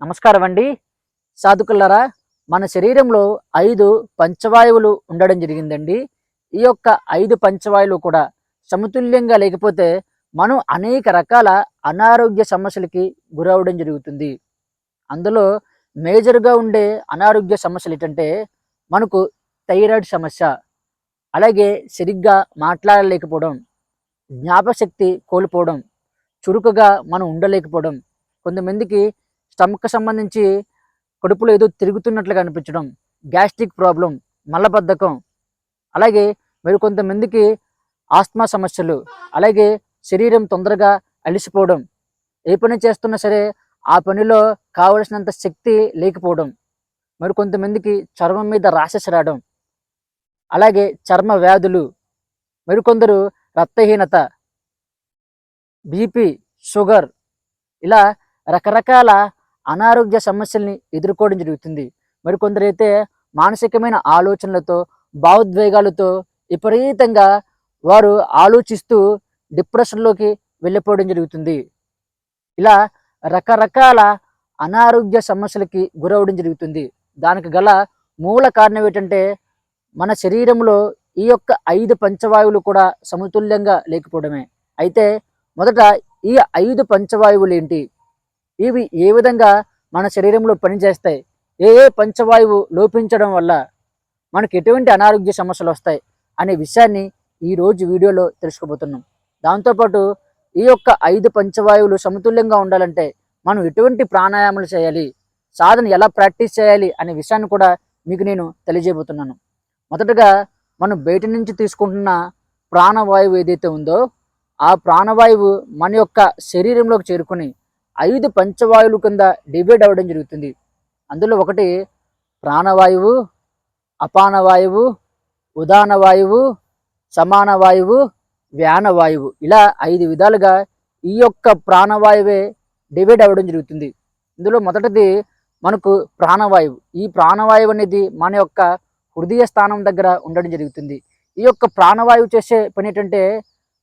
నమస్కారం అండి. సాధుకులారా, మన శరీరంలో 5 పంచవాయువులు ఉండడం జరిగిందండి. ఈ యొక్క 5 పంచవాయువులు కూడా సమతుల్యంగా లేకపోతే మనం అనేక రకాల అనారోగ్య సమస్యలకి గురవ్వడం జరుగుతుంది. అందులో మేజర్‌గా ఉండే అనారోగ్య సమస్యలు ఏంటంటే మనకు థైరాయిడ్ సమస్య, అలాగే సరిగ్గా మాట్లాడలేకపోవడం, జ్ఞాపకశక్తి కోల్పోవడం, చురుకుగా మనం ఉండలేకపోవడం, కొంతమందికి స్టమక్‌కి సంబంధించి కడుపులో ఏదో తిరుగుతున్నట్లుగా అనిపించడం, గ్యాస్ట్రిక్ ప్రాబ్లమ్, మలబద్ధకం, అలాగే మరి కొంతమందికి ఆస్తమా సమస్యలు, అలాగే శరీరం తొందరగా అలిసిపోవడం, ఏ పని చేస్తున్నా సరే ఆ పనిలో కావలసినంత శక్తి లేకపోవడం, మరి కొంతమందికి చర్మం మీద ర్యాషెస్ రావడం, అలాగే చర్మ వ్యాధులు, మరికొందరు రక్తహీనత, బీపీ, షుగర్, ఇలా రకరకాల అనారోగ్య సమస్యల్ని ఎదుర్కోవడం జరుగుతుంది. మరికొందరైతే మానసికమైన ఆలోచనలతో, భావోద్వేగాలతో విపరీతంగా వారు ఆలోచిస్తూ డిప్రెషన్‌లోకి వెళ్ళిపోవడం జరుగుతుంది. ఇలా రకరకాల అనారోగ్య సమస్యలకి గురవ్వడం జరుగుతుంది. దానికి గల మూల కారణం ఏంటంటే మన శరీరంలో ఈ యొక్క 5 పంచవాయువులు కూడా సమతుల్యంగా లేకపోవడమే. అయితే మొదట ఈ 5 పంచవాయువులేంటి? ఇవి ఏ విధంగా మన శరీరంలో పనిచేస్తాయి? ఏ ఏ పంచవాయువు లోపించడం వల్ల మనకు ఎటువంటి అనారోగ్య సమస్యలు వస్తాయి అనే విషయాన్ని ఈరోజు వీడియోలో తెలుసుకోబోతున్నాం. దాంతోపాటు ఈ యొక్క 5 పంచవాయువులు సమతుల్యంగా ఉండాలంటే మనం ఎటువంటి ప్రాణాయామాలు చేయాలి, సాధన ఎలా ప్రాక్టీస్ చేయాలి అనే విషయాన్ని కూడా మీకు నేను తెలియజేయబోతున్నాను. మొదటగా మనం బయట నుంచి తీసుకుంటున్న ప్రాణవాయువు ఏదైతే ఉందో ఆ ప్రాణవాయువు మన యొక్క శరీరంలోకి చేరుకొని 5 పంచవాయువుల కింద డివైడ్ అవ్వడం జరుగుతుంది. అందులో ఒకటి ప్రాణవాయువు, అపానవాయువు, ఉదాన వాయువు, సమాన వాయువు, వ్యాన వాయువు, ఇలా 5 విధాలుగా ఈ యొక్క ప్రాణవాయువే డివైడ్ అవ్వడం జరుగుతుంది. ఇందులో మొదటిది మనకు ప్రాణవాయువు. ఈ ప్రాణవాయువు అనేది మన యొక్క హృదయ స్థానం దగ్గర ఉండడం జరుగుతుంది. ఈ యొక్క ప్రాణవాయువు చేసే పని ఏంటంటే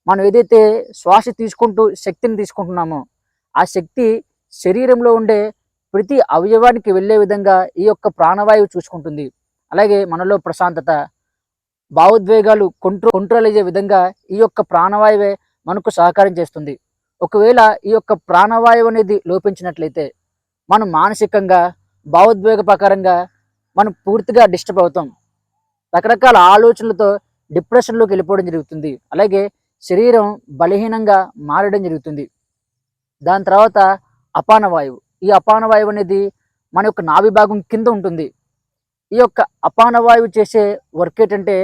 మనం ఏదైతే శ్వాస తీసుకుంటూ శక్తిని తీసుకుంటున్నామో ఆ శక్తి శరీరంలో ఉండే ప్రతి అవయవానికి వెళ్ళే విధంగా ఈ యొక్క ప్రాణవాయువు చూసుకుంటుంది. అలాగే మనలో ప్రశాంతత, భావోద్వేగాలు కంట్రోల్ అయ్యే విధంగా ఈ యొక్క ప్రాణవాయువే మనకు సహకారం చేస్తుంది. ఒకవేళ ఈ యొక్క ప్రాణవాయువు అనేది లోపించినట్లయితే మనం మానసికంగా, భావోద్వేగ ప్రకారంగా మనం పూర్తిగా డిస్టర్బ్ అవుతాం. రకరకాల ఆలోచనలతో డిప్రెషన్లోకి వెళ్ళిపోవడం జరుగుతుంది. అలాగే శరీరం బలహీనంగా మారడం జరుగుతుంది. దాని తర్వాత అపాన వాయువు. ఈ అపాన వాయువు అనేది మన యొక్క నాభి భాగం కింద ఉంటుంది. ఈ యొక్క అపాన వాయువు చేసే వర్క్ ఏంటంటే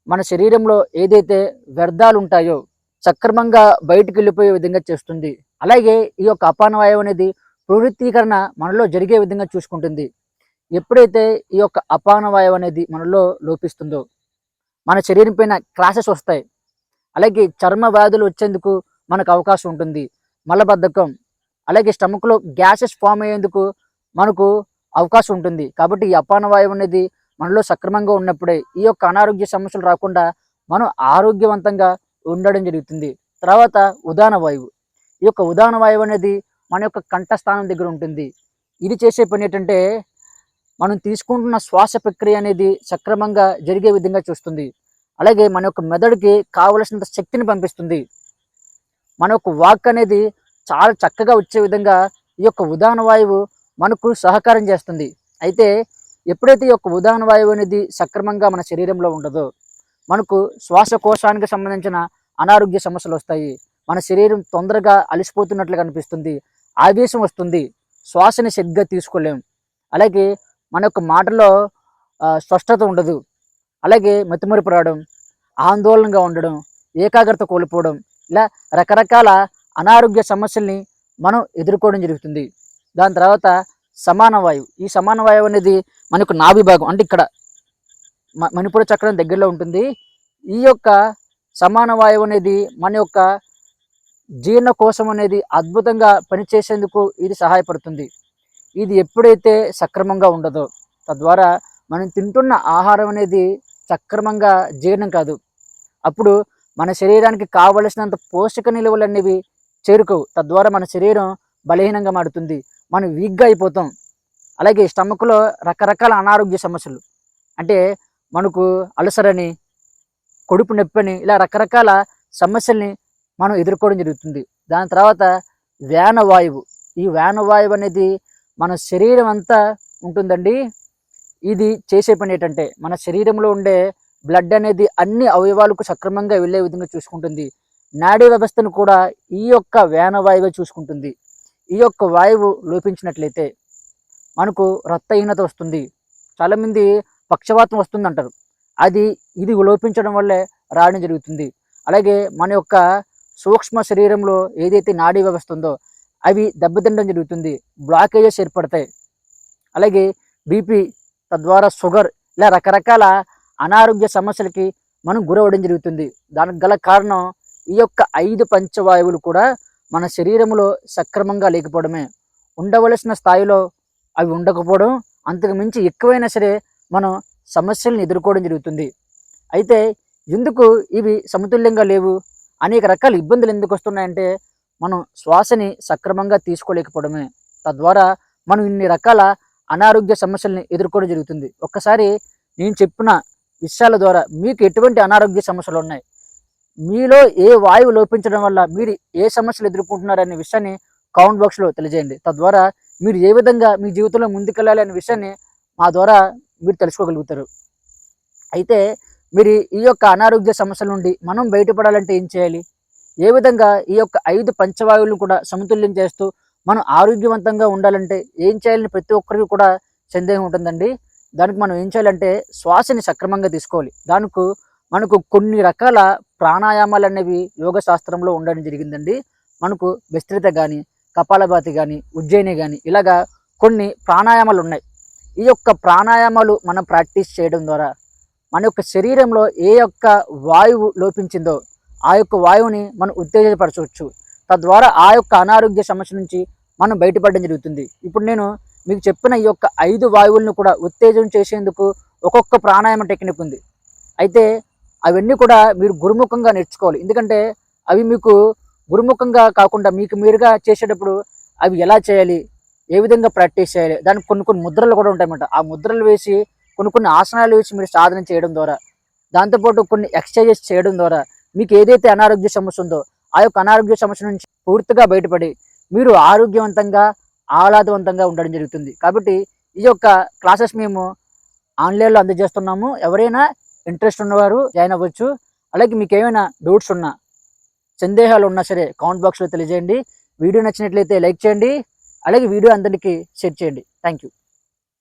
మన శరీరంలో ఏదైతే వ్యర్థాలు ఉంటాయో సక్రమంగా బయటికి వెళ్ళిపోయే విధంగా చేస్తుంది. అలాగే ఈ యొక్క అపాన వాయువు అనేది పునరుద్ధీకరణ మనలో జరిగే విధంగా చూసుకుంటుంది. ఎప్పుడైతే ఈ యొక్క అపాన వాయువు అనేది మనలో లోపిస్తుందో మన శరీరం పైన క్రాషెస్ వస్తాయి. అలాగే చర్మ వ్యాధులు వచ్చేందుకు మనకు అవకాశం ఉంటుంది. మలబద్ధకం, అలాగే స్టమక్లో గ్యాసెస్ ఫామ్ అయ్యేందుకు మనకు అవకాశం ఉంటుంది. కాబట్టి ఈ అపాన వాయువు అనేది మనలో సక్రమంగా ఉన్నప్పుడే ఈ యొక్క అనారోగ్య సమస్యలు రాకుండా మనం ఆరోగ్యవంతంగా ఉండడం జరుగుతుంది. తర్వాత ఉదాన వాయువు. ఈ యొక్క ఉదాన వాయువు అనేది మన యొక్క కంఠస్థానం దగ్గర ఉంటుంది. ఇది చేసే పని ఏంటంటే మనం తీసుకుంటున్న శ్వాస ప్రక్రియ అనేది సక్రమంగా జరిగే విధంగా చూస్తుంది. అలాగే మన యొక్క మెదడుకి కావలసినంత శక్తిని పంపిస్తుంది. మన యొక్క వాక్ అనేది చాలా చక్కగా వచ్చే విధంగా ఈ యొక్క ఉదాన వాయువు మనకు సహకారం చేస్తుంది. అయితే ఎప్పుడైతే ఈ యొక్క ఉదాన వాయువు అనేది సక్రమంగా మన శరీరంలో ఉండదో మనకు శ్వాసకోశానికి సంబంధించిన అనారోగ్య సమస్యలు వస్తాయి. మన శరీరం తొందరగా అలసిపోతున్నట్లుగా అనిపిస్తుంది, ఆవేశం వస్తుంది, శ్వాసని సరిగ్గా తీసుకోలేం, అలాగే మన యొక్క మాటలో స్పష్టత ఉండదు, అలాగే మతిమరుపు రావడం, ఆందోళనగా ఉండడం, ఏకాగ్రత కోల్పోవడం, ఇలా రకరకాల అనారోగ్య సమస్యల్ని మనం ఎదుర్కోవడం జరుగుతుంది. దాని తర్వాత సమాన వాయువు. ఈ సమాన వాయువు అనేది మనకు నాభి భాగం అంటే ఇక్కడ మణిపుర చక్రం దగ్గరలో ఉంటుంది. ఈ యొక్క సమాన వాయువు అనేది మన యొక్క జీర్ణకోశం అనేది అద్భుతంగా పనిచేసేందుకు ఇది సహాయపడుతుంది. ఇది ఎప్పుడైతే సక్రమంగా ఉండదో తద్వారా మనం తింటున్న ఆహారం అనేది సక్రమంగా జీర్ణం కాదు. అప్పుడు మన శరీరానికి కావలసినంత పోషక నిలువలు అనేవి చేరుకోవు. తద్వారా మన శరీరం బలహీనంగా మారుతుంది. మనం వీక్గా అయిపోతాం. అలాగే స్టమక్లో రకరకాల అనారోగ్య సమస్యలు, అంటే మనకు అల్సర్ అని, కడుపు నొప్పి అని, ఇలా రకరకాల సమస్యల్ని మనం ఎదుర్కోవడం జరుగుతుంది. దాని తర్వాత వాయువు. ఈ వాయువు అనేది మన శరీరం అంతా ఉంటుందండి. ఇది చేసే పని ఏంటంటే మన శరీరంలో ఉండే బ్లడ్ అనేది అన్ని అవయవాలకు సక్రమంగా వెళ్ళే విధంగా చూసుకుంటుంది. నాడీ వ్యవస్థను కూడా ఈ యొక్క వాయువే చూసుకుంటుంది. ఈ యొక్క వాయువు లోపించినట్లయితే మనకు రక్తహీనత వస్తుంది. చాలామంది పక్షవాతం వస్తుంది అంటారు. ఇది లోపించడం వల్లే రావడం జరుగుతుంది. అలాగే మన యొక్క సూక్ష్మ శరీరంలో ఏదైతే నాడీ వ్యవస్థ ఉందో అవి దెబ్బతినడం జరుగుతుంది. బ్లాకేజెస్ ఏర్పడతాయి. అలాగే బీపీ, తద్వారా షుగర్, ఇలా రకరకాల అనారోగ్య సమస్యలకి మనం గురవడం జరుగుతుంది. దానికి గల కారణం ఈ యొక్క 5 పంచవాయువులు కూడా మన శరీరంలో సక్రమంగా లేకపోవడమే. ఉండవలసిన స్థాయిలో అవి ఉండకపోవడం, అంతకు మించి ఎక్కువైనా సరే మనం సమస్యలను ఎదుర్కోవడం జరుగుతుంది. అయితే ఎందుకు ఇవి సమతుల్యంగా లేవు, అనేక రకాల ఇబ్బందులు ఎందుకు వస్తున్నాయంటే మనం శ్వాసని సక్రమంగా తీసుకోలేకపోవడమే. తద్వారా మనం ఇన్ని రకాల అనారోగ్య సమస్యల్ని ఎదుర్కోవడం జరుగుతుంది. ఒక్కసారి నేను చెప్పిన విషయాల ద్వారా మీకు ఎటువంటి అనారోగ్య సమస్యలు ఉన్నాయి, మీలో ఏ వాయువు లోపించడం వల్ల మీరు ఏ సమస్యలు ఎదుర్కొంటున్నారనే విషయాన్ని కామెంట్ బాక్స్లో తెలియజేయండి. తద్వారా మీరు ఏ విధంగా మీ జీవితంలో ముందుకెళ్ళాలి అనే విషయాన్ని మా ద్వారా మీరు తెలుసుకోగలుగుతారు. అయితే మీరు ఈ యొక్క అనారోగ్య సమస్యల నుండి మనం బయటపడాలంటే ఏం చేయాలి, ఏ విధంగా ఈ యొక్క 5 పంచవాయువులను కూడా సమతుల్యం చేస్తూ మనం ఆరోగ్యవంతంగా ఉండాలంటే ఏం చేయాలని ప్రతి ఒక్కరికి కూడా సందేహం ఉంటుందండి. దానికి మనం ఏం చేయాలంటే శ్వాసని సక్రమంగా తీసుకోవాలి. మనకు కొన్ని రకాల ప్రాణాయామాలు అనేవి యోగ శాస్త్రంలో ఉండడం జరిగిందండి. మనకు విస్తృత కానీ, కపాలభాతి కానీ, ఉజ్జయిని కానీ, ఇలాగా కొన్ని ప్రాణాయామాలు ఉన్నాయి. ఈ యొక్క ప్రాణాయామాలు మనం ప్రాక్టీస్ చేయడం ద్వారా మన యొక్క శరీరంలో ఏ యొక్క వాయువు లోపించిందో ఆ యొక్క వాయువుని మనం ఉత్తేజపరచవచ్చు. తద్వారా ఆ యొక్క అనారోగ్య సమస్య నుంచి మనం బయటపడడం జరుగుతుంది. ఇప్పుడు నేను మీకు చెప్పిన ఈ యొక్క 5 వాయువులను కూడా ఉత్తేజం చేసేందుకు ఒక్కొక్క ప్రాణాయామ టెక్నిక్ ఉంది. అయితే అవన్నీ కూడా మీరు గురుముఖంగా నేర్చుకోవాలి. ఎందుకంటే అవి మీకు గురుముఖంగా కాకుండా మీకు మీరుగా చేసేటప్పుడు అవి ఎలా చేయాలి, ఏ విధంగా ప్రాక్టీస్ చేయాలి, దానికి కొన్ని ముద్రలు కూడా ఉంటాయన్నమాట. ఆ ముద్రలు వేసి కొన్ని ఆసనాలు వేసి మీరు సాధన చేయడం ద్వారా, దాంతోపాటు కొన్ని ఎక్సర్సైజెస్ చేయడం ద్వారా మీకు ఏదైతే అనారోగ్య సమస్య ఉందో ఆ యొక్క అనారోగ్య సమస్య నుంచి పూర్తిగా బయటపడి మీరు ఆరోగ్యవంతంగా, ఆహ్లాదవంతంగా ఉండడం జరుగుతుంది. కాబట్టి ఈ యొక్క క్లాసెస్ మేము ఆన్లైన్లో అందజేస్తున్నాము. ఎవరైనా ఇంట్రెస్ట్ ఉన్నవారు జాయిన్ అవ్వచ్చు. అలాగే మీకు ఏమైనా డౌట్స్ ఉన్నా, సందేహాలు ఉన్నా సరే కామెంట్ బాక్స్లో తెలియజేయండి. వీడియో నచ్చినట్లయితే లైక్ చేయండి. అలాగే వీడియో అందరికీ షేర్ చేయండి. Thank you.